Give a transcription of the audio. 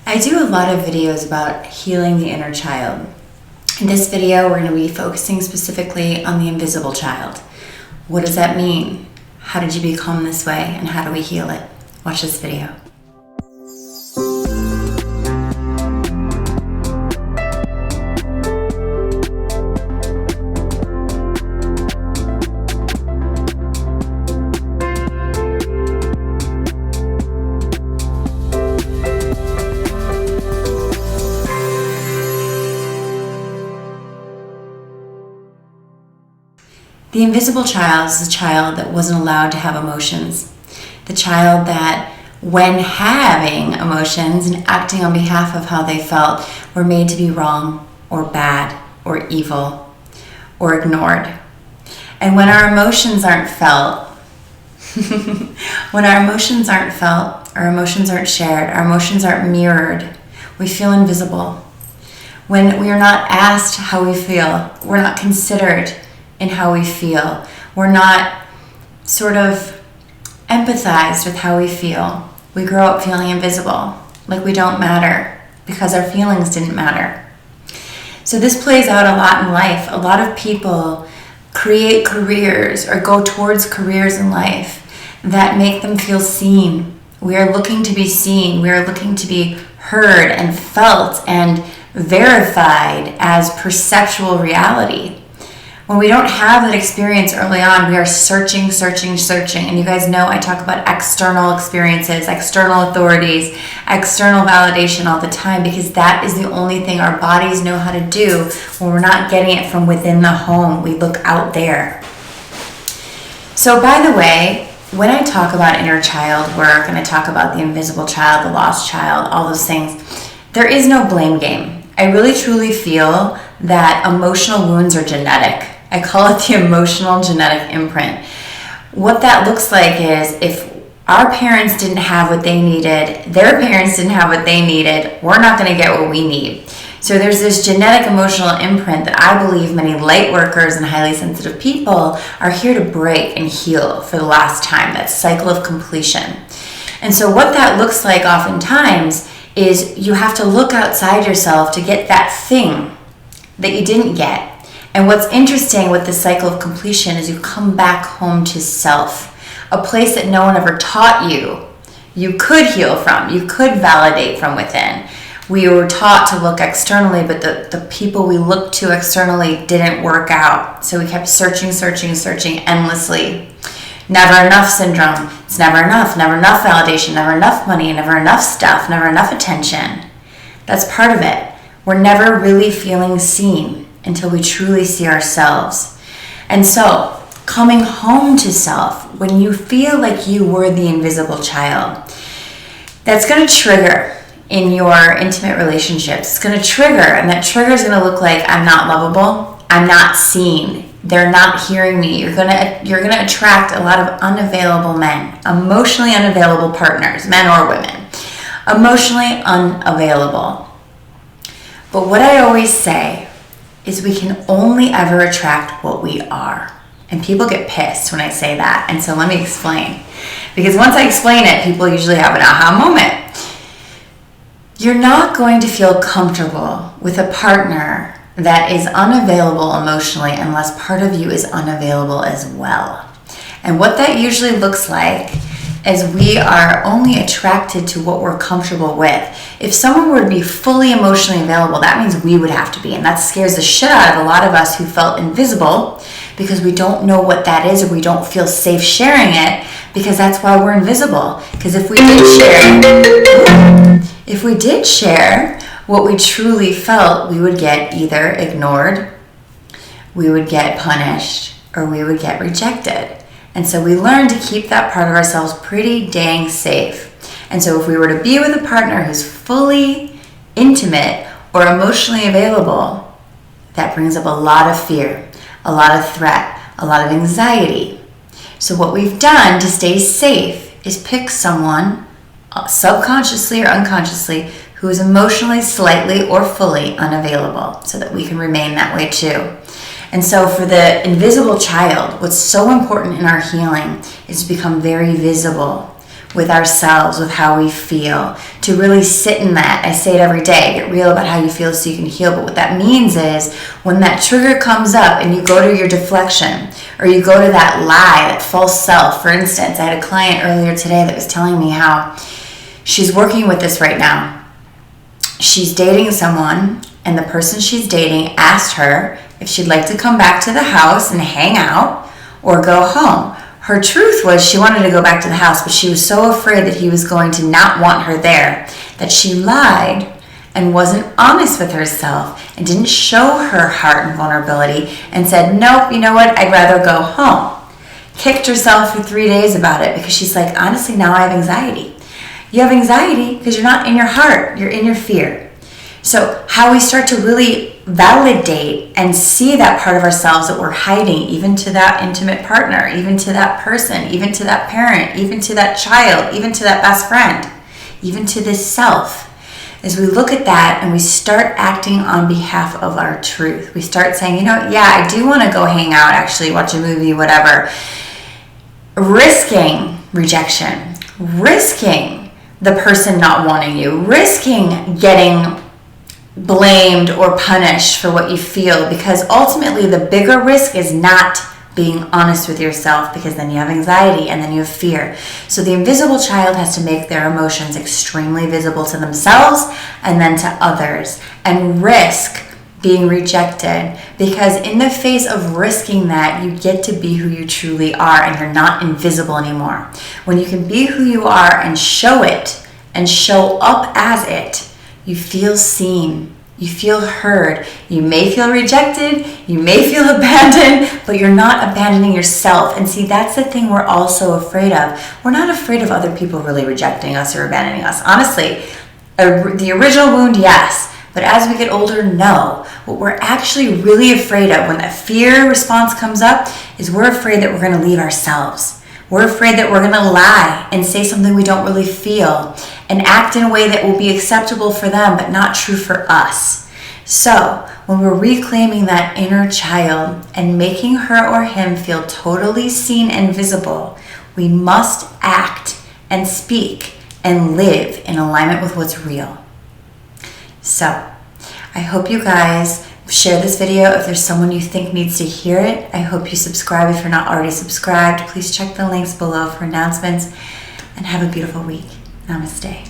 I do a lot of videos about healing the inner child. In this video, we're going to be focusing specifically on the invisible child. What does that mean? How did you become this way, and how do we heal it? Watch this video. The invisible child is the child that wasn't allowed to have emotions. The child that, when having emotions and acting on behalf of how they felt, were made to be wrong or bad or evil or ignored. And when our emotions aren't felt, our emotions aren't shared, our emotions aren't mirrored, we feel invisible. When we are not asked how we feel, we're not considered in how we feel. We're not sort of empathized with how we feel. We grow up feeling invisible, like we don't matter because our feelings didn't matter. So this plays out a lot in life. A lot of people create careers or go towards careers in life that make them feel seen. We are looking to be seen. We are looking to be heard and felt and verified as perceptual reality. When we don't have that experience early on, we are searching. And you guys know I talk about external experiences, external authorities, external validation all the time, because that is the only thing our bodies know how to do when we're not getting it from within the home. We look out there. So by the way, when I talk about inner child work and I talk about the invisible child, the lost child, all those things, there is no blame game. I really truly feel that emotional wounds are genetic. I call it the emotional genetic imprint. What that looks like is if our parents didn't have what they needed, their parents didn't have what they needed, we're not going to get what we need. So there's this genetic emotional imprint that I believe many light workers and highly sensitive people are here to break and heal for the last time, that cycle of completion. And so what that looks like oftentimes is you have to look outside yourself to get that thing that you didn't get. And what's interesting with the cycle of completion is you come back home to self, a place that no one ever taught you could heal from, you could validate from within. We were taught to look externally, but the people we looked to externally didn't work out. So we kept searching endlessly. Never enough syndrome. It's never enough validation, never enough money, never enough stuff, never enough attention. That's part of it. We're never really feeling seen until we truly see ourselves. And so, coming home to self, when you feel like you were the invisible child, that's going to trigger in your intimate relationships. It's going to trigger, and that trigger is going to look like I'm not lovable, I'm not seen, they're not hearing me. You're going to attract a lot of unavailable men, emotionally unavailable partners, men or women, emotionally unavailable. But what I always say is we can only ever attract what we are. And people get pissed when I say that. And so let me explain. Because once I explain it, people usually have an aha moment. You're not going to feel comfortable with a partner that is unavailable emotionally unless part of you is unavailable as well. And what that usually looks like is we are only attracted to what we're comfortable with. If someone were to be fully emotionally available, that means we would have to be. And that scares the shit out of a lot of us who felt invisible because we don't know what that is, or we don't feel safe sharing it, because that's why we're invisible. Because if we did share what we truly felt, we would get either ignored, we would get punished, or we would get rejected. And so we learn to keep that part of ourselves pretty dang safe. And so if we were to be with a partner who's fully intimate or emotionally available, that brings up a lot of fear, a lot of threat, a lot of anxiety. So what we've done to stay safe is pick someone, subconsciously or unconsciously, who is emotionally slightly or fully unavailable, so that we can remain that way too. And so for the invisible child, what's so important in our healing is to become very visible. with ourselves, with how we feel, to really sit in that. I say it every day, get real about how you feel so you can heal. But what that means is when that trigger comes up and you go to your deflection, or you go to that lie, that false self. For instance, I had a client earlier today that was telling me how she's working with this right now. She's dating someone, and the person she's dating asked her if she'd like to come back to the house and hang out or go home. Her truth was she wanted to go back to the house, but she was so afraid that he was going to not want her there that she lied and wasn't honest with herself and didn't show her heart and vulnerability and said, nope, you know what, I'd rather go home. Kicked herself for 3 days about it because she's like, honestly, now I have anxiety. You have anxiety because you're not in your heart, you're in your fear. So how we start to really validate and see that part of ourselves that we're hiding, even to that intimate partner, even to that person, even to that parent, even to that child, even to that best friend, even to this self, is we look at that and we start acting on behalf of our truth. We start saying, you know, yeah, I do want to go hang out, actually watch a movie, whatever. Risking rejection, risking the person not wanting you, risking getting blamed or punished for what you feel, because ultimately the bigger risk is not being honest with yourself, because then you have anxiety and then you have fear. So the invisible child has to make their emotions extremely visible to themselves and then to others, and risk being rejected, because in the face of risking that, you get to be who you truly are and you're not invisible anymore. When you can be who you are and show it and show up as it, you feel seen, you feel heard, you may feel rejected, you may feel abandoned, but you're not abandoning yourself. And see, that's the thing we're all so afraid of. We're not afraid of other people really rejecting us or abandoning us. Honestly, the original wound, yes, but as we get older, no. What we're actually really afraid of when that fear response comes up is we're afraid that we're going to leave ourselves. We're afraid that we're going to lie and say something we don't really feel and act in a way that will be acceptable for them but not true for us. So when we're reclaiming that inner child and making her or him feel totally seen and visible, we must act and speak and live in alignment with what's real. So I hope you guys share this video if there's someone you think needs to hear it. I hope you subscribe if you're not already subscribed. Please check the links below for announcements, and have a beautiful week. Namaste.